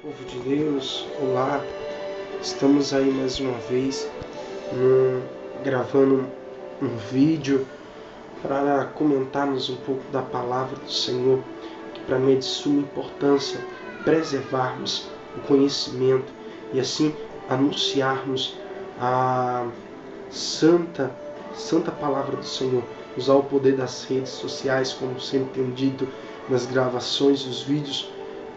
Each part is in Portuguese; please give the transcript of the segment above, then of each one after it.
Povo de Deus, olá, estamos aí mais uma vez gravando um vídeo para comentarmos um pouco da palavra do Senhor, que para mim é de suma importância preservarmos o conhecimento e assim anunciarmos a santa palavra do Senhor, usar o poder das redes sociais, como sempre tenho dito nas gravações dos vídeos,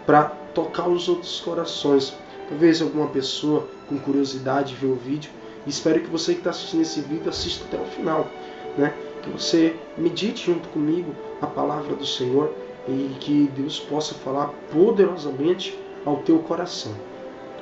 para tocar os outros corações. Talvez alguma pessoa com curiosidade vê o vídeo, e espero que você que está assistindo esse vídeo assista até o final, né? Que você medite junto comigo a palavra do Senhor e que Deus possa falar poderosamente ao teu coração.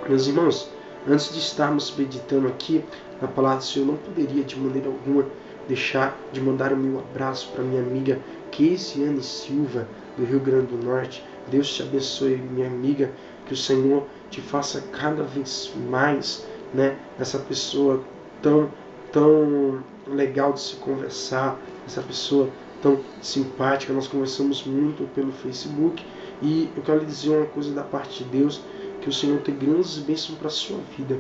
Meus irmãos, antes de estarmos meditando aqui na palavra do Senhor, não poderia de maneira alguma deixar de mandar o meu abraço para minha amiga Keisiane Silva, do Rio Grande do Norte. Deus te abençoe, minha amiga, que o Senhor te faça cada vez mais, né, essa pessoa tão legal de se conversar, essa pessoa tão simpática. Nós conversamos muito pelo Facebook e eu quero lhe dizer uma coisa da parte de Deus, que o Senhor tem grandes bênçãos para a sua vida.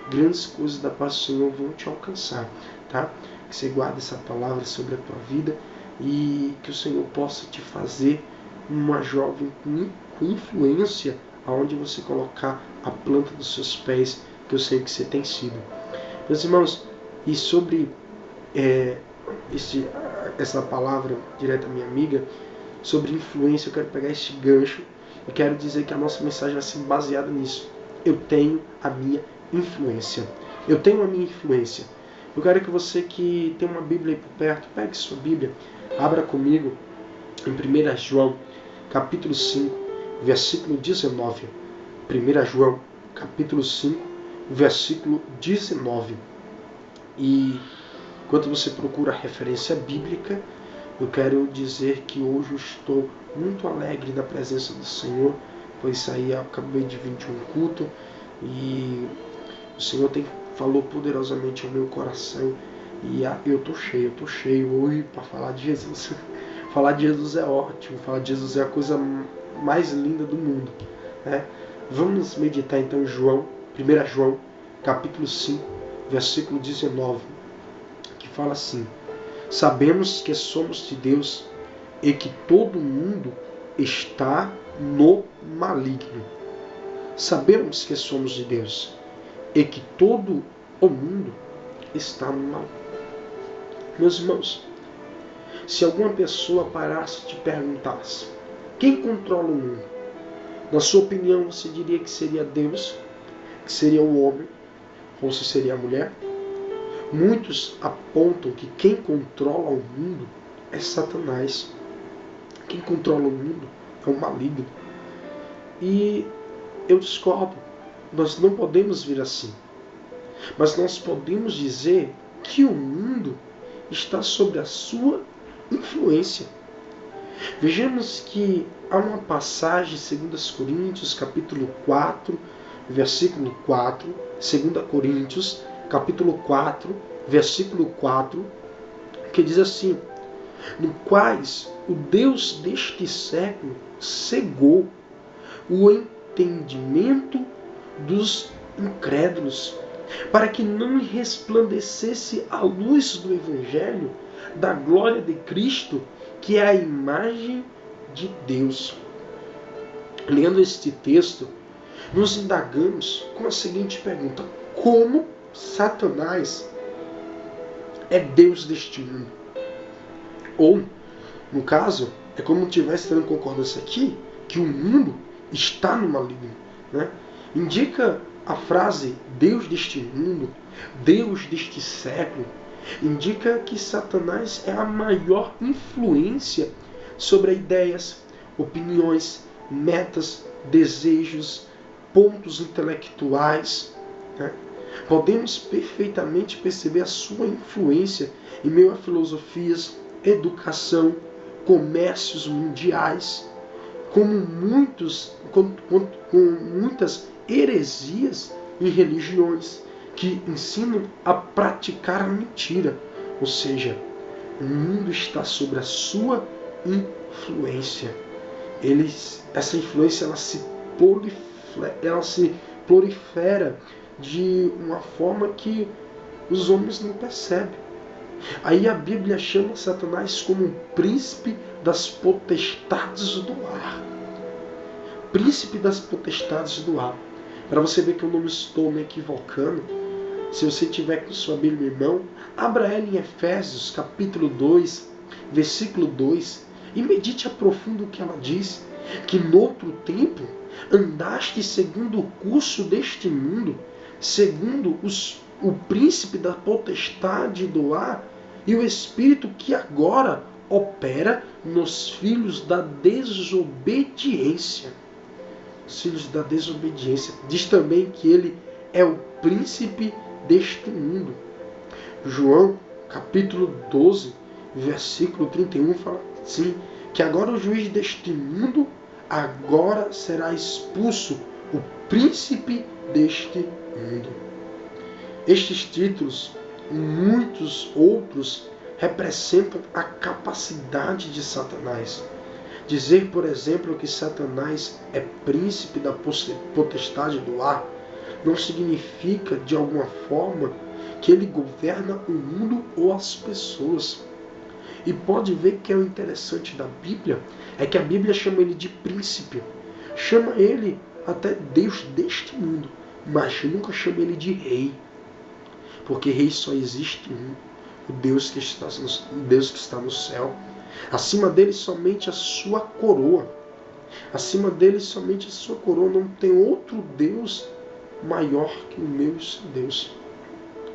Grandes coisas da parte do Senhor vão te alcançar, tá? Que você guarde essa palavra sobre a tua vida e que o Senhor possa te fazer uma jovem com influência aonde você colocar a planta dos seus pés, que eu sei que você tem sido. Meus irmãos, e sobre essa palavra direta à minha amiga, sobre influência, eu quero pegar este gancho e quero dizer que a nossa mensagem vai ser baseada nisso. Eu tenho a minha influência. Eu tenho a minha influência. Eu quero que você que tem uma Bíblia aí por perto, pegue sua Bíblia, abra comigo em 1 João, capítulo 5, versículo 19. 1 João, capítulo 5, versículo 19. E enquanto você procura a referência bíblica, eu quero dizer que hoje eu estou muito alegre na presença do Senhor, pois aí eu acabei de vir de um culto e o Senhor falou poderosamente ao meu coração e eu estou cheio hoje para falar de Jesus. Falar de Jesus é ótimo, falar de Jesus é a coisa mais linda do mundo, né? Vamos meditar então em 1 João, capítulo 5, versículo 19, que fala assim: sabemos que somos de Deus e que todo mundo está no maligno. Sabemos que somos de Deus e que todo o mundo está no maligno. Meus irmãos, se alguma pessoa parasse e te perguntasse quem controla o mundo, na sua opinião você diria que seria Deus, que seria o homem, ou se seria a mulher? Muitos apontam que quem controla o mundo é Satanás. Quem controla o mundo é o maligno. E eu discordo. Nós não podemos vir assim. Mas nós podemos dizer que o mundo está sob a sua influência. Vejamos que há uma passagem, 2 Coríntios, capítulo 4, versículo 4, 2 Coríntios, capítulo 4, versículo 4, que diz assim: no quais o Deus deste século cegou o entendimento dos incrédulos, para que não lhe resplandecesse a luz do Evangelho da glória de Cristo, que é a imagem de Deus. Lendo este texto, nos indagamos com a seguinte pergunta: como Satanás é Deus deste mundo? Ou, no caso, é como se estivesse dando concordância aqui, que o mundo está no maligno, né? Indica a frase Deus deste mundo, Deus deste século, indica que Satanás é a maior influência sobre ideias, opiniões, metas, desejos, pontos intelectuais, né? Podemos perfeitamente perceber a sua influência em meio a filosofias, educação, comércios mundiais, com muitas heresias em religiões que ensinam a praticar a mentira. Ou seja, o mundo está sob a sua influência. Essa influência ela se prolifera de uma forma que os homens não percebem. Aí a Bíblia chama Satanás como um príncipe das potestades do ar. Príncipe das potestades do ar. Para você ver que eu não me estou me equivocando, se você tiver com sua Bíblia em mão, abra ela em Efésios, capítulo 2, versículo 2, e medite a profundo o que ela diz, que noutro tempo andaste segundo o curso deste mundo, segundo o príncipe da potestade do ar e o espírito que agora opera nos filhos da desobediência. Os filhos da desobediência. Diz também que ele é o príncipe deste mundo. João, capítulo 12, versículo 31, fala assim, que agora o juiz deste mundo agora será expulso, o príncipe deste mundo. Estes títulos e muitos outros representam a capacidade de Satanás. Dizer, por exemplo, que Satanás é príncipe da potestade do ar não significa, de alguma forma, que ele governa o mundo ou as pessoas. E pode ver que é o interessante da Bíblia, é que a Bíblia chama ele de príncipe. Chama ele até Deus deste mundo, mas nunca chama ele de rei. Porque rei só existe um, o Deus que está no céu. Acima dele somente a sua coroa. Acima dele somente a sua coroa. Não tem outro Deus maior que o meu Deus.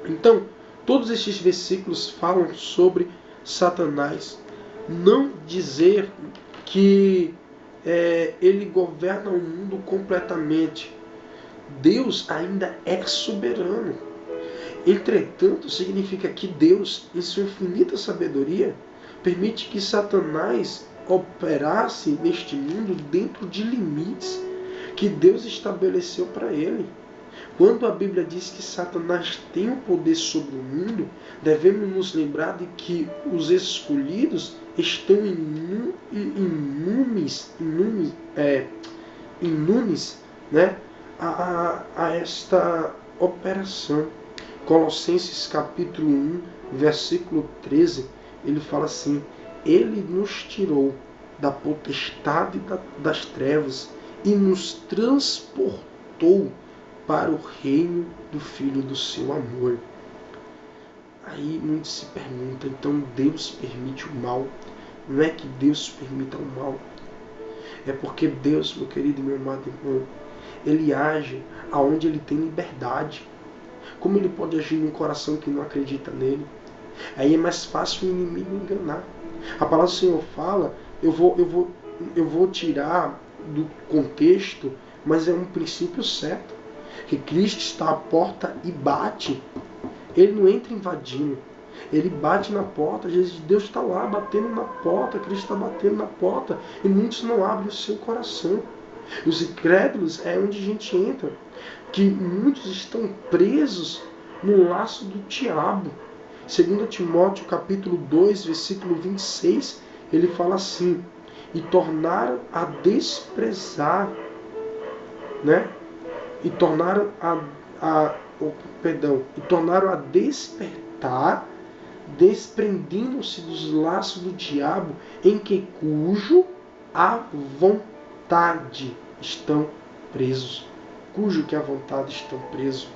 Então, todos estes versículos falam sobre Satanás. Não dizer que ele governa o mundo completamente. Deus ainda é soberano. Entretanto, significa que Deus, em sua infinita sabedoria, permite que Satanás operasse neste mundo dentro de limites que Deus estabeleceu para ele. Quando a Bíblia diz que Satanás tem o poder sobre o mundo, devemos nos lembrar de que os escolhidos estão imunes, né, a esta operação. Colossenses capítulo 1, versículo 13, ele fala assim, ele nos tirou da potestade das trevas e nos transportou para o reino do Filho do seu amor. Aí muitos se perguntam, então Deus permite o mal? Não é que Deus permita o mal. É porque Deus, meu querido e meu amado irmão, ele age aonde ele tem liberdade. Como ele pode agir num coração que não acredita nele? Aí é mais fácil o inimigo enganar. A palavra do Senhor fala, eu vou tirar do contexto, mas é um princípio certo. Que Cristo está à porta e bate. Ele não entra invadindo. Ele bate na porta. Deus está lá batendo na porta. Cristo está batendo na porta. E muitos não abrem o seu coração. Os incrédulos é onde a gente entra. Que muitos estão presos no laço do diabo. 2 Timóteo capítulo 2, versículo 26, ele fala assim, e tornaram a desprezar, né? E tornaram a despertar, desprendendo-se dos laços do diabo, em que cujo a vontade estão presos. Cujo que a vontade estão presos.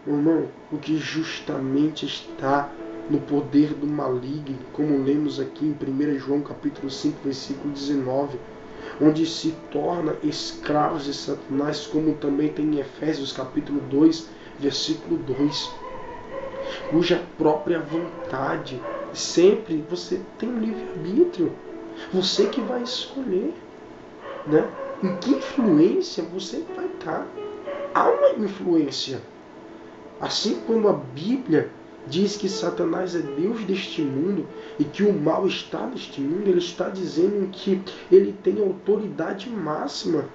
Meu irmão, o que justamente está no poder do maligno, como lemos aqui em 1 João capítulo 5, versículo 19, onde se torna escravos de Satanás, como também tem em Efésios capítulo 2, versículo 2, cuja própria vontade, sempre você tem um livre-arbítrio, você que vai escolher, né? Em que influência você vai estar? Há uma influência. Assim como a Bíblia diz que Satanás é Deus deste mundo e que o mal está neste mundo, ele está dizendo que ele tem autoridade máxima.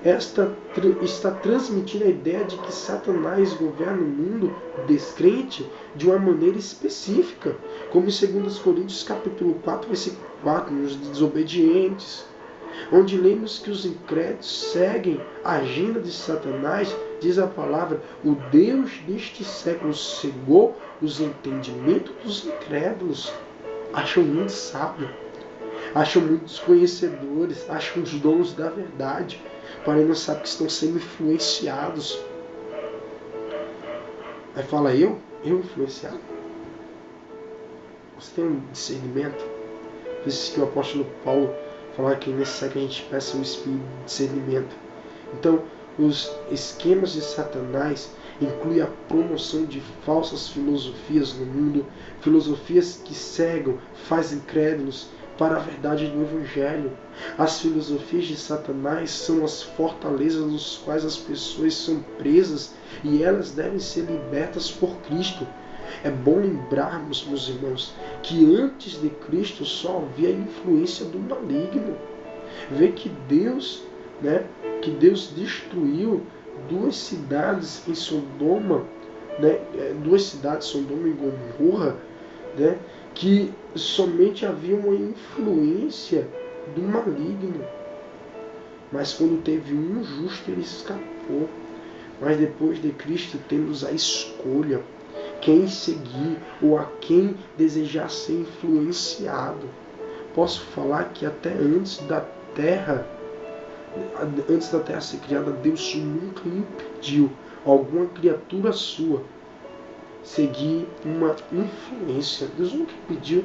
Esta está transmitindo a ideia de que Satanás governa o mundo descrente de uma maneira específica, como em 2 Coríntios capítulo 4, versículo 4, nos desobedientes, onde lemos que os incrédulos seguem a agenda de Satanás, diz a palavra, o Deus deste século cegou os entendimentos dos incrédulos. Acham muito sábio, acham muitos conhecedores, acham os donos da verdade, porém não sabem que estão sendo influenciados. Aí fala, eu influenciado? Você tem um discernimento? Por isso que o apóstolo Paulo falava que é necessário que a gente peça um espírito de discernimento. Então, os esquemas de Satanás incluem a promoção de falsas filosofias no mundo, filosofias que cegam, fazem incrédulos para a verdade do Evangelho. As filosofias de Satanás são as fortalezas nos quais as pessoas são presas e elas devem ser libertas por Cristo. É bom lembrarmos, meus irmãos, que antes de Cristo só havia a influência do maligno. Vê que Deus destruiu duas cidades em Sodoma, duas cidades, Sodoma e Gomorra, que somente havia uma influência do maligno. Mas quando teve um justo, ele escapou. Mas depois de Cristo temos a escolha, quem seguir ou a quem desejar ser influenciado. Posso falar que até antes da terra ser criada, Deus nunca impediu alguma criatura sua seguir uma influência. Deus nunca impediu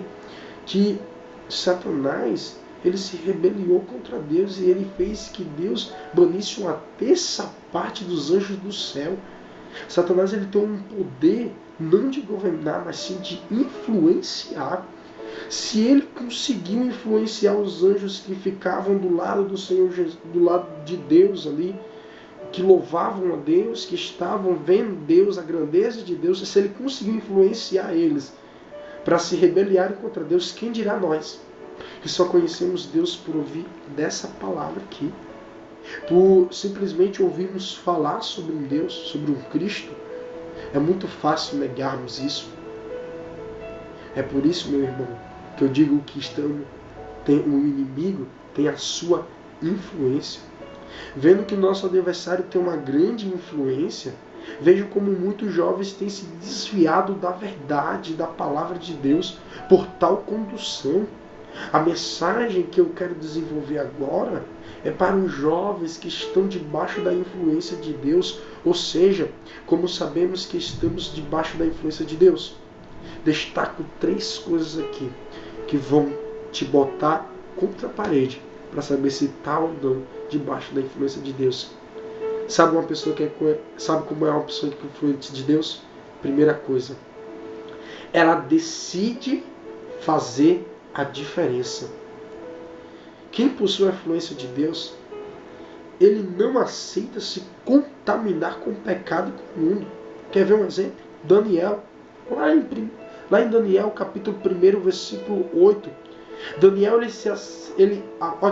que Satanás ele se rebeliou contra Deus e ele fez que Deus banisse uma terça parte dos anjos do céu. Satanás ele tem um poder não de governar, mas sim de influenciar. Se ele conseguiu influenciar os anjos que ficavam do lado do Senhor Jesus, do lado de Deus ali, que louvavam a Deus, que estavam vendo Deus, a grandeza de Deus, se ele conseguiu influenciar eles para se rebeliarem contra Deus, quem dirá nós? Que só conhecemos Deus por ouvir dessa palavra aqui, por simplesmente ouvirmos falar sobre um Deus, sobre um Cristo. É muito fácil negarmos isso. É por isso, meu irmão, que eu digo que o inimigo tem a sua influência. Vendo que nosso adversário tem uma grande influência, vejo como muitos jovens têm se desviado da verdade, da palavra de Deus, por tal condução. A mensagem que eu quero desenvolver agora é para os jovens que estão debaixo da influência de Deus, ou seja, como sabemos que estamos debaixo da influência de Deus. Destaco 3 coisas aqui que vão te botar contra a parede para saber se está ou não debaixo da influência de Deus. Sabe como é uma pessoa que é influente de Deus? Primeira coisa, ela decide fazer a diferença. Quem possui a influência de Deus, ele não aceita se contaminar com o pecado e com o mundo. Quer ver um exemplo? Daniel, lá em Daniel, capítulo 1, versículo 8. Daniel, olha que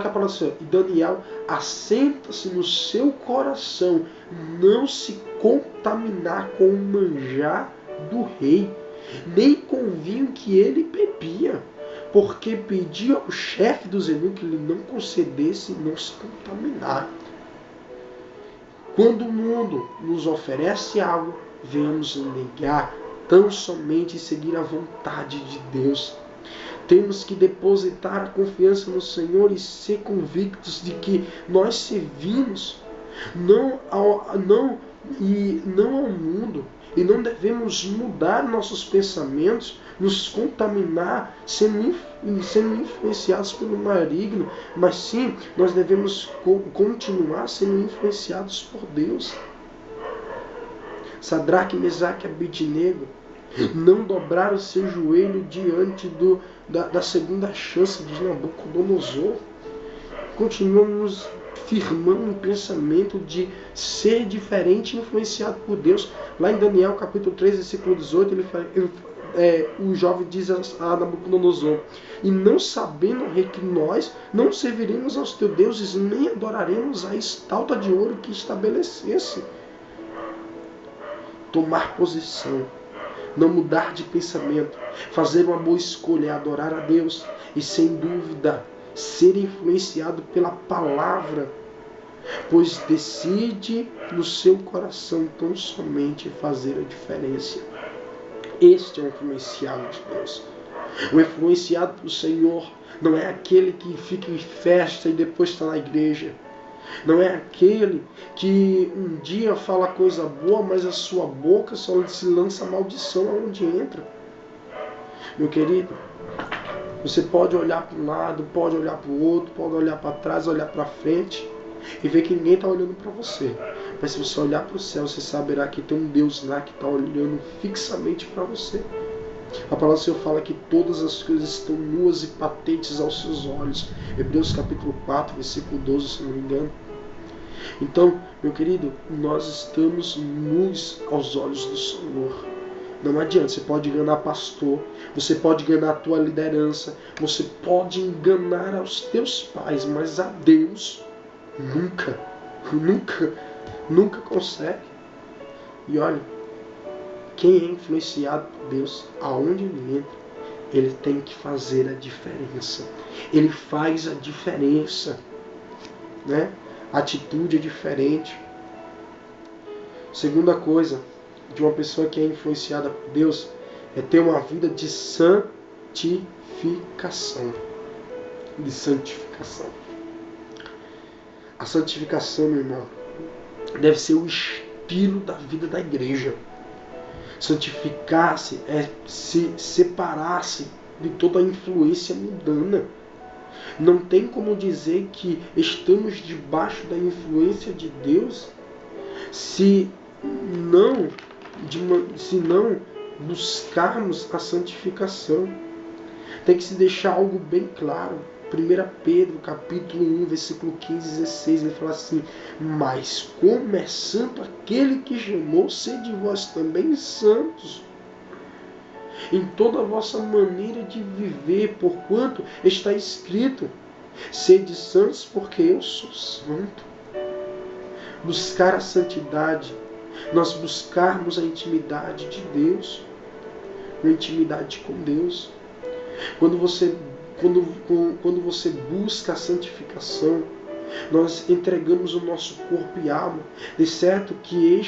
a palavra assim, Daniel assenta-se no seu coração não se contaminar com o manjar do rei, nem com o vinho que ele bebia, porque pediu ao chefe dos eunucos que ele não concedesse não se contaminar. Quando o mundo nos oferece algo, venhamos negar tão somente seguir a vontade de Deus. Temos que depositar a confiança no Senhor e ser convictos de que nós servimos não ao mundo, e não devemos mudar nossos pensamentos, nos contaminar, sendo influenciados pelo maligno, mas sim, nós devemos continuar sendo influenciados por Deus. Sadraque, Mesaque e Abednego não dobraram seu joelho diante da segunda chance de Nabucodonosor. Continuamos firmando um pensamento de ser diferente e influenciado por Deus. Lá em Daniel capítulo 3, versículo 18, o jovem diz a Nabucodonosor: e não sabendo, rei, que nós não serviremos aos teus deuses, nem adoraremos a estátua de ouro que estabelecesse. Tomar posição, não mudar de pensamento, fazer uma boa escolha, adorar a Deus e sem dúvida ser influenciado pela palavra, pois decide no seu coração tão somente fazer a diferença. Este é o influenciado de Deus. O influenciado do Senhor não é aquele que fica em festa e depois está na igreja. Não é aquele que um dia fala coisa boa, mas a sua boca só se lança maldição aonde entra. Meu querido, você pode olhar para um lado, pode olhar para o outro, pode olhar para trás, olhar para frente e ver que ninguém está olhando para você. Mas se você olhar para o céu, você saberá que tem um Deus lá que está olhando fixamente para você. A palavra do Senhor fala que todas as coisas estão nuas e patentes aos seus olhos. Hebreus capítulo 4, versículo 12, se não me engano. Então, meu querido, nós estamos nus aos olhos do Senhor. Não adianta, você pode enganar pastor, você pode enganar a tua liderança, você pode enganar aos teus pais, mas a Deus nunca consegue. E olha, quem é influenciado por Deus, aonde ele entra, ele tem que fazer a diferença. Ele faz a diferença, né? A atitude é diferente. Segunda coisa de uma pessoa que é influenciada por Deus é ter uma vida de santificação. De santificação. A santificação, meu irmão, deve ser o estilo da vida da igreja. Santificar-se é se separar-se de toda a influência mundana. Não tem como dizer que estamos debaixo da influência de Deus se não buscarmos a santificação. Tem que se deixar algo bem claro. 1 Pedro, capítulo 1, versículo 15 e 16, ele fala assim: mas como é santo aquele que chamou, sede vós também santos em toda a vossa maneira de viver, porquanto está escrito: sede santos, porque eu sou santo. Buscar a santidade, nós buscarmos a intimidade de Deus, a intimidade com Deus. Quando você busca a santificação, nós entregamos o nosso corpo e alma. De certo que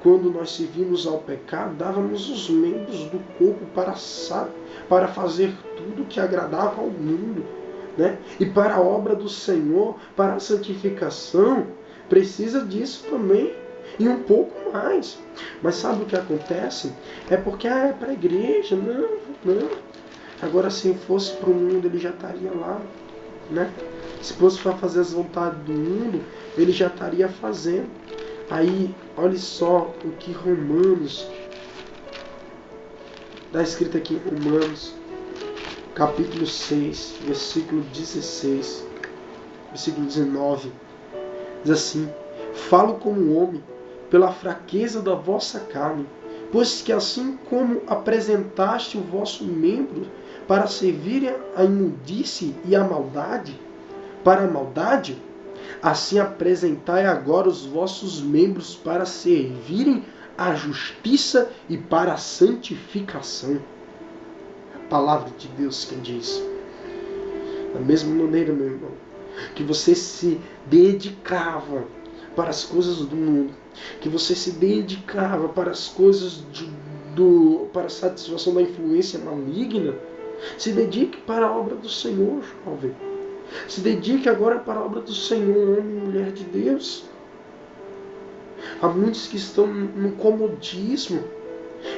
quando nós servimos ao pecado, dávamos os membros do corpo para fazer tudo que agradava ao mundo, né? E para a obra do Senhor, para a santificação, precisa disso também. E um pouco mais. Mas sabe o que acontece? É porque é para a igreja. Não. Agora, se fosse para o mundo, ele já estaria lá, né? Se fosse para fazer as vontades do mundo, ele já estaria fazendo. Aí, olha só o que Romanos, está escrito aqui em Romanos, capítulo 6, versículo 16, versículo 19, diz assim: falo como homem, pela fraqueza da vossa carne, pois que assim como apresentaste o vosso membro para servir a imundície e a maldade, para a maldade, assim apresentai agora os vossos membros para servirem à justiça e para a santificação. A palavra de Deus que diz. Da mesma maneira, meu irmão, que você se dedicava para as coisas do mundo, que você se dedicava para as coisas para a satisfação da influência maligna, se dedique para a obra do Senhor, jovem. Se dedique agora para a obra do Senhor, homem e mulher de Deus. Há muitos que estão no comodismo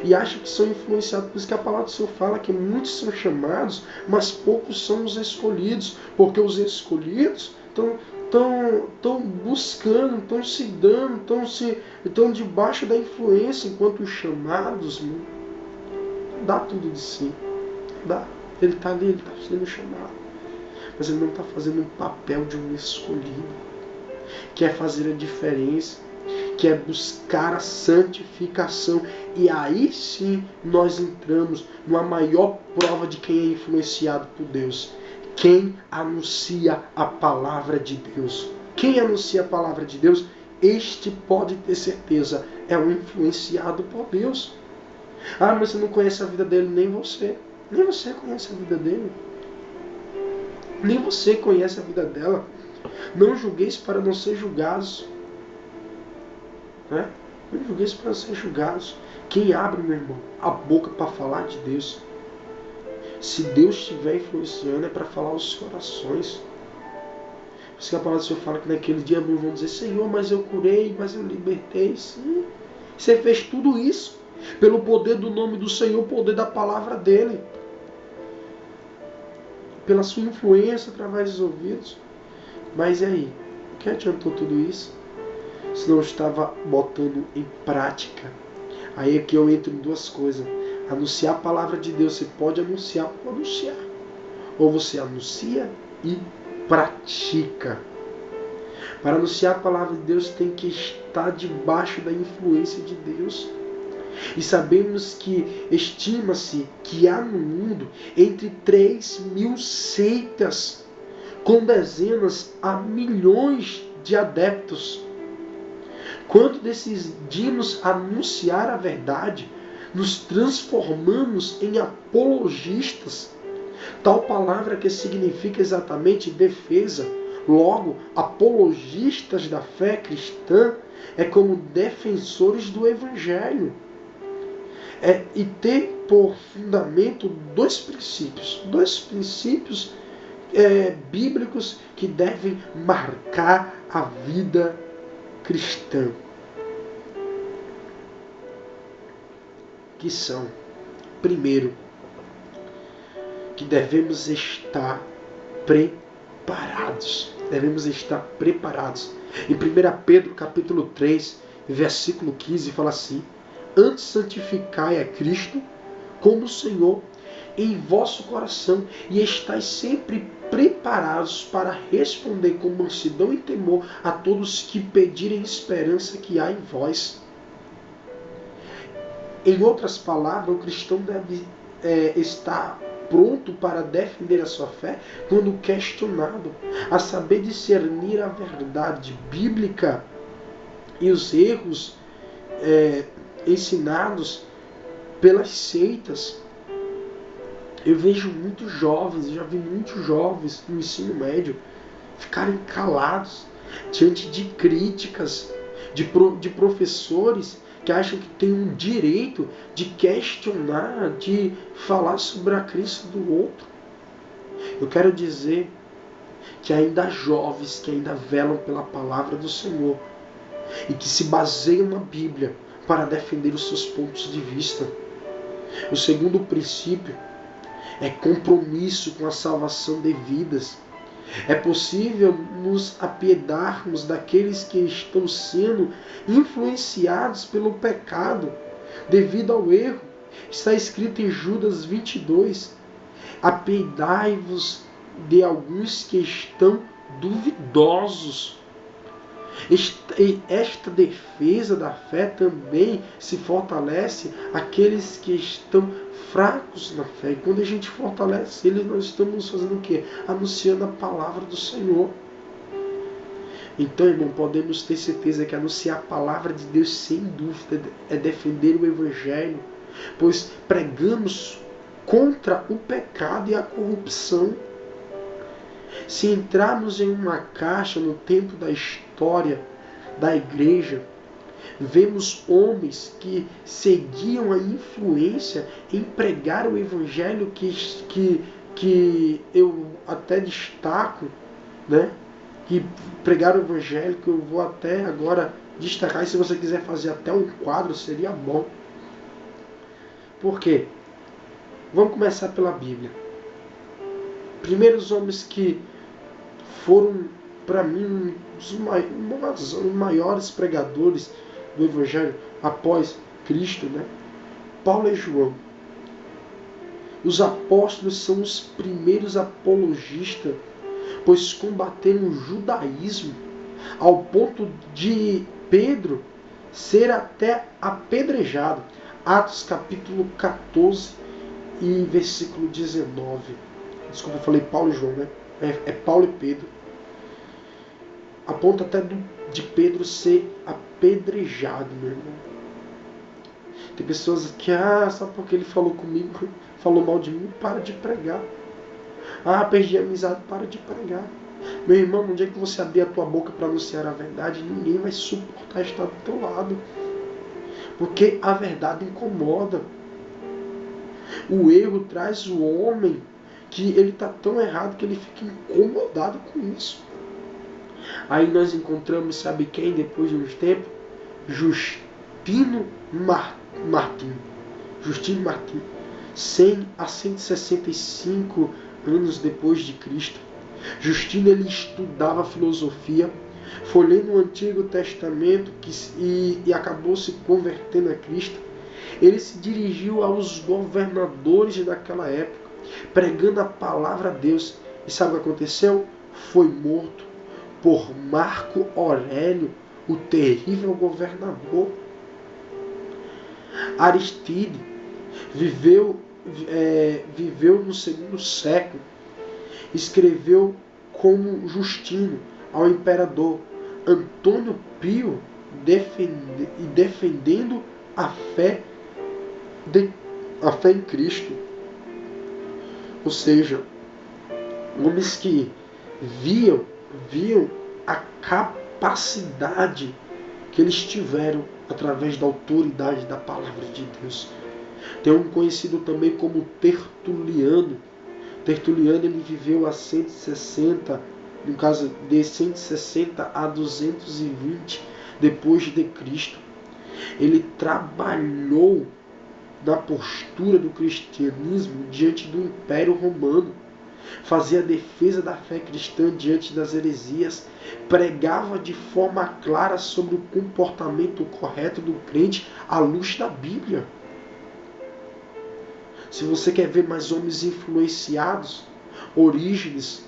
e acham que são influenciados. Por isso que a palavra do Senhor fala que muitos são chamados, mas poucos são os escolhidos. Porque os escolhidos estão buscando, estão se dando, estão debaixo da influência, enquanto os chamados, dá tudo de si. Ele está ali, ele está sendo chamado, mas ele não está fazendo um papel de um escolhido. Quer fazer a diferença, quer buscar a santificação. E aí sim nós entramos numa maior prova de quem é influenciado por Deus. Quem anuncia a palavra de Deus. Quem anuncia a palavra de Deus, este pode ter certeza, é um influenciado por Deus. Ah, mas você não conhece a vida dele, nem você. Nem você conhece a vida dele. Nem você conhece a vida dela. Não julgueis para não ser julgados. Né? Não julgueis para não ser julgados. Quem abre, meu irmão, a boca para falar de Deus, se Deus estiver influenciando, é para falar aos corações. Por isso que a palavra do Senhor fala que naquele dia muitos vão dizer: Senhor, mas eu curei, mas eu libertei. Sim, você fez tudo isso pelo poder do nome do Senhor, o poder da palavra dele, pela sua influência através dos ouvidos. Mas e aí? O que adiantou tudo isso se não estava botando em prática? Aí é que eu entro em duas coisas. Anunciar a palavra de Deus, você pode anunciar por anunciar. Ou você anuncia e pratica. Para anunciar a palavra de Deus tem que estar debaixo da influência de Deus. E sabemos que estima-se que há no mundo entre 3.000 seitas com dezenas a milhões de adeptos. Quando decidimos anunciar a verdade, nos transformamos em apologistas. Tal palavra que significa exatamente defesa. Logo, apologistas da fé cristã é como defensores do Evangelho. E ter por fundamento dois princípios bíblicos que devem marcar a vida cristã. Que são, primeiro, que devemos estar preparados. Devemos estar preparados. Em 1 Pedro capítulo 3, versículo 15, fala assim: antes santificai a Cristo como Senhor em vosso coração, e estáis sempre preparados para responder com mansidão e temor a todos que pedirem esperança que há em vós. Em outras palavras, o cristão deve estar pronto para defender a sua fé quando questionado, a saber discernir a verdade bíblica e os erros ensinados pelas seitas. Eu vejo muitos jovens, já vi muitos jovens no ensino médio ficarem calados diante de críticas de professores que acham que tem um direito de questionar, de falar sobre a crença do outro. Eu quero dizer que ainda há jovens que ainda velam pela palavra do Senhor e que se baseiam na Bíblia para defender os seus pontos de vista. O segundo princípio é compromisso com a salvação de vidas. É possível nos apiedarmos daqueles que estão sendo influenciados pelo pecado devido ao erro. Está escrito em Judas 22: apiedai-vos de alguns que estão duvidosos. Esta defesa da fé também se fortalece aqueles que estão fracos na fé. E quando a gente fortalece eles, nós estamos fazendo o quê? Anunciando a palavra do Senhor. Então, irmão, podemos ter certeza que anunciar a palavra de Deus, sem dúvida, é defender o Evangelho, pois pregamos contra o pecado e a corrupção. Se entrarmos em uma caixa no tempo da história da igreja, vemos homens que seguiam a influência em pregar o Evangelho que eu até destaco, né? Que pregaram o Evangelho, que eu vou até agora destacar, e se você quiser fazer até um quadro, seria bom. Por quê? Vamos começar pela Bíblia. Primeiros homens que foram, para mim, os maiores pregadores do Evangelho após Cristo, né? Paulo e João. Os apóstolos são os primeiros apologistas, pois combateram o judaísmo ao ponto de Pedro ser até apedrejado. Atos capítulo 14 e versículo 19. Desculpa, eu falei Paulo e João, né? É Paulo e Pedro. A ponto até de Pedro ser apedrejado, meu irmão. Tem pessoas que, só porque ele falou comigo, falou mal de mim, para de pregar. Ah, perdi a amizade, para de pregar. Meu irmão, no dia que você abrir a tua boca para anunciar a verdade, ninguém vai suportar estar do teu lado. Porque a verdade incomoda. O erro traz o homem que ele está tão errado que ele fica incomodado com isso. Aí nós encontramos, sabe quem, depois de uns tempos? Justino Martim. Justino Martim. 100 a 165 anos depois de Cristo. Justino, ele estudava filosofia, foi lendo o Antigo Testamento e acabou se convertendo a Cristo. Ele se dirigiu aos governadores daquela época, pregando a palavra a Deus. E sabe o que aconteceu? Foi morto por Marco Aurélio, o terrível governador. Aristide viveu no segundo século. Escreveu como Justino ao imperador Antônio Pio, defendendo a fé em Cristo. Ou seja, homens que viam a capacidade que eles tiveram através da autoridade da palavra de Deus. Tem um conhecido também como Tertuliano. Tertuliano, ele viveu a 160, no caso de 160 a 220 depois de Cristo. Ele trabalhou na postura do cristianismo diante do Império Romano, fazia a defesa da fé cristã diante das heresias, pregava de forma clara sobre o comportamento correto do crente à luz da Bíblia. Se você quer ver mais homens influenciados, Orígenes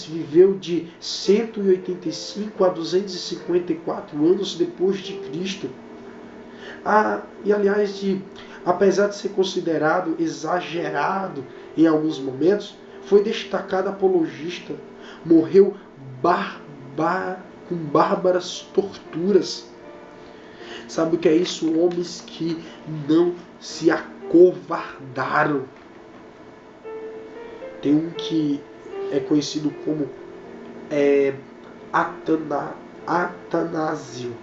viveu de 185 a 254 anos depois de Cristo. E aliás, apesar de ser considerado exagerado em alguns momentos, foi destacado apologista, morreu com bárbaras torturas. Sabe o que é isso? Homens que não se acovardaram. Tem um que é conhecido como Atanásio.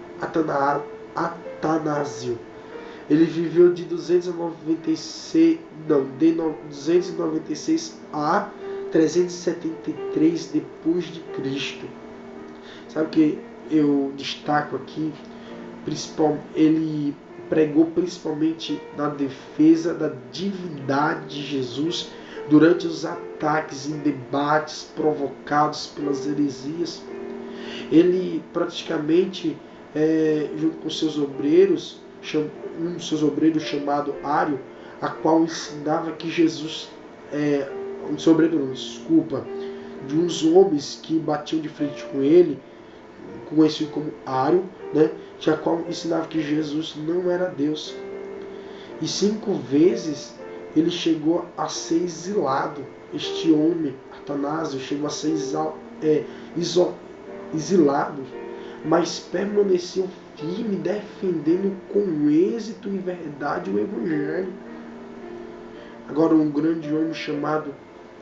Ele viveu de 296 a 373 depois de Cristo. Sabe o que eu destaco aqui? Ele pregou principalmente na defesa da divindade de Jesus durante os ataques em debates provocados pelas heresias. Ele praticamente, junto com seus obreiros, um dos seus obreiros chamado Ário, a qual ensinava que Jesus, de uns homens que batiam de frente com ele, conhecido como Ário, né, a qual ensinava que Jesus não era Deus. E 5 vezes ele chegou a ser exilado. Este homem, Atanásio, chegou a ser exilado, mas permaneceu firme, defendendo com êxito e verdade o Evangelho. Agora, um grande homem chamado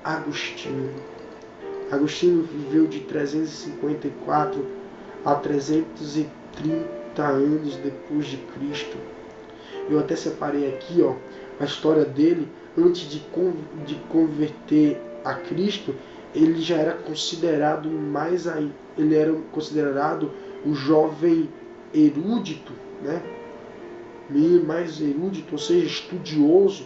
Agostinho. Agostinho viveu de 354 a 330 anos depois de Cristo. Eu até separei aqui, a história dele. Antes de converter a Cristo, ele já era considerado o jovem erudito, né? Mais erudito, ou seja, estudioso.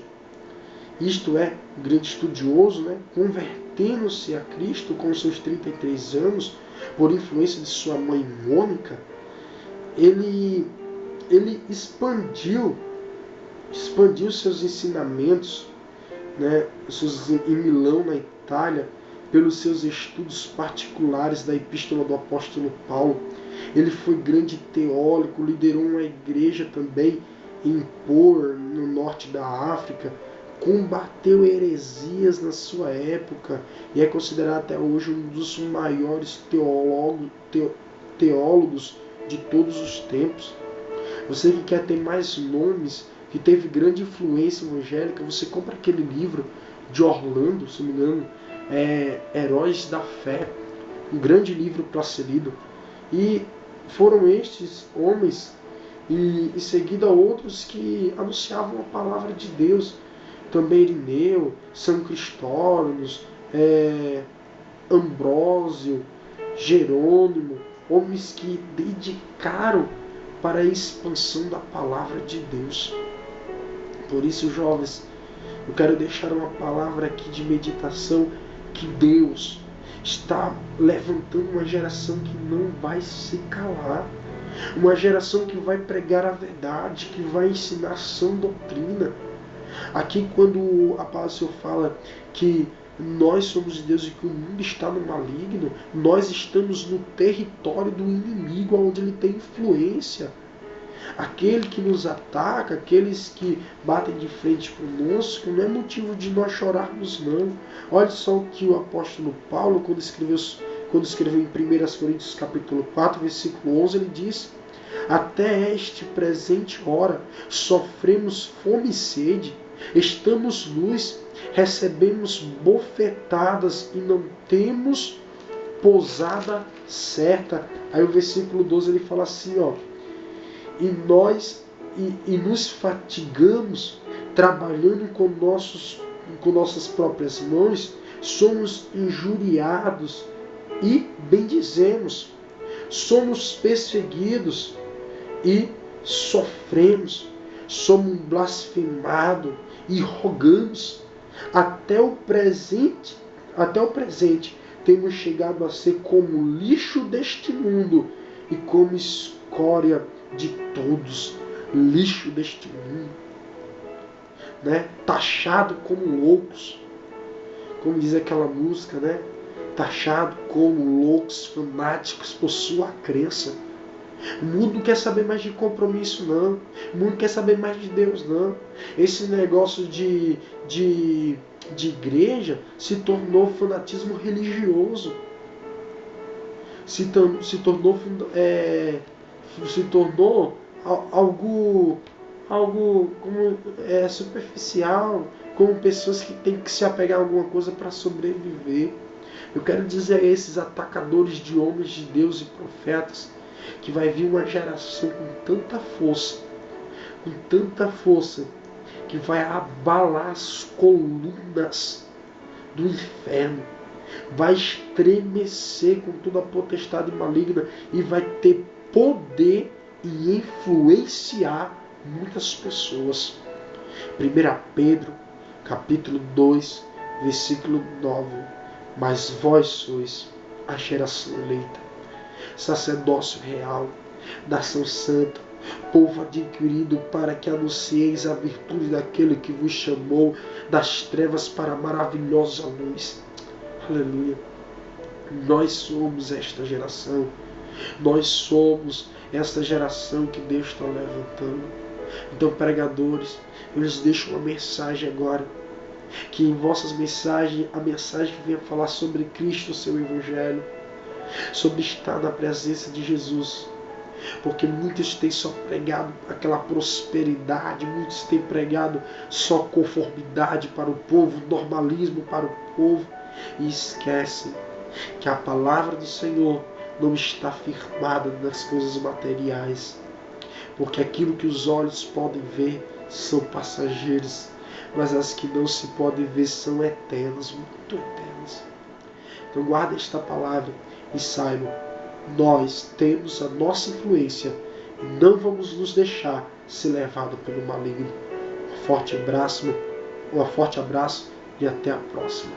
Isto é, grande estudioso, né? Convertendo-se a Cristo com seus 33 anos, por influência de sua mãe Mônica, ele expandiu seus ensinamentos, né, em Milão, na Itália, pelos seus estudos particulares da Epístola do Apóstolo Paulo. Ele foi grande teólogo, liderou uma igreja também em Por, no norte da África, combateu heresias na sua época e é considerado até hoje um dos maiores teólogos de todos os tempos. Você que quer ter mais nomes, que teve grande influência evangélica, você compra aquele livro de Orlando, se não me engano, Heróis da Fé, um grande livro para ser lido. E foram estes homens, e em seguida outros que anunciavam a palavra de Deus. Também Irineu, São Cristóvão, Ambrósio, Jerônimo, homens que dedicaram para a expansão da palavra de Deus. Por isso, jovens, eu quero deixar uma palavra aqui de meditação, que Deus está levantando uma geração que não vai se calar. Uma geração que vai pregar a verdade, que vai ensinar sã doutrina. Aqui, quando a palavra do Senhor fala que nós somos de Deus e que o mundo está no maligno, nós estamos no território do inimigo, onde ele tem influência. Aquele que nos ataca, aqueles que batem de frente conosco, não é motivo de nós chorarmos, não. Olha só o que o apóstolo Paulo, quando escreveu em 1 Coríntios capítulo 4, versículo 11, ele diz: até este presente hora sofremos fome e sede, estamos nus, recebemos bofetadas e não temos pousada certa. Aí o versículo 12 ele fala assim, ó: e nos fatigamos trabalhando com nossas próprias mãos, somos injuriados e bendizemos, somos perseguidos e sofremos, somos blasfemados e rogamos. Até o presente temos chegado a ser como lixo deste mundo e como escória de todos. Lixo deste mundo, né? Taxado como loucos, como diz aquela música, né? Taxado como loucos, fanáticos por sua crença. O mundo não quer saber mais de compromisso, não. O mundo quer saber mais de Deus, não. Esse negócio de igreja se tornou fanatismo religioso. Se tornou algo como superficial, como pessoas que têm que se apegar a alguma coisa para sobreviver. Eu quero dizer a esses atacadores de homens de Deus e profetas que vai vir uma geração com tanta força, que vai abalar as colunas do inferno, vai estremecer com toda a potestade maligna e vai ter poder e influenciar muitas pessoas. 1 Pedro, capítulo 2, versículo 9. Mas vós sois a geração eleita, sacerdócio real, nação santa, povo adquirido, para que anuncieis a virtude daquele que vos chamou das trevas para a maravilhosa luz. Aleluia. Nós somos esta geração. Nós somos esta geração que Deus está levantando. Então, pregadores, eu lhes deixo uma mensagem agora. Que em vossas mensagens, a mensagem que venha falar sobre Cristo, o seu Evangelho, sobre estar na presença de Jesus. Porque muitos têm só pregado aquela prosperidade, muitos têm pregado só conformidade para o povo, normalismo para o povo, e esquecem que a palavra do Senhor não está firmada nas coisas materiais. Porque aquilo que os olhos podem ver são passageiros, mas as que não se podem ver são eternas, muito eternas. Então guarda esta palavra e saibam, nós temos a nossa influência e não vamos nos deixar ser levados pelo maligno. Um forte abraço e até a próxima.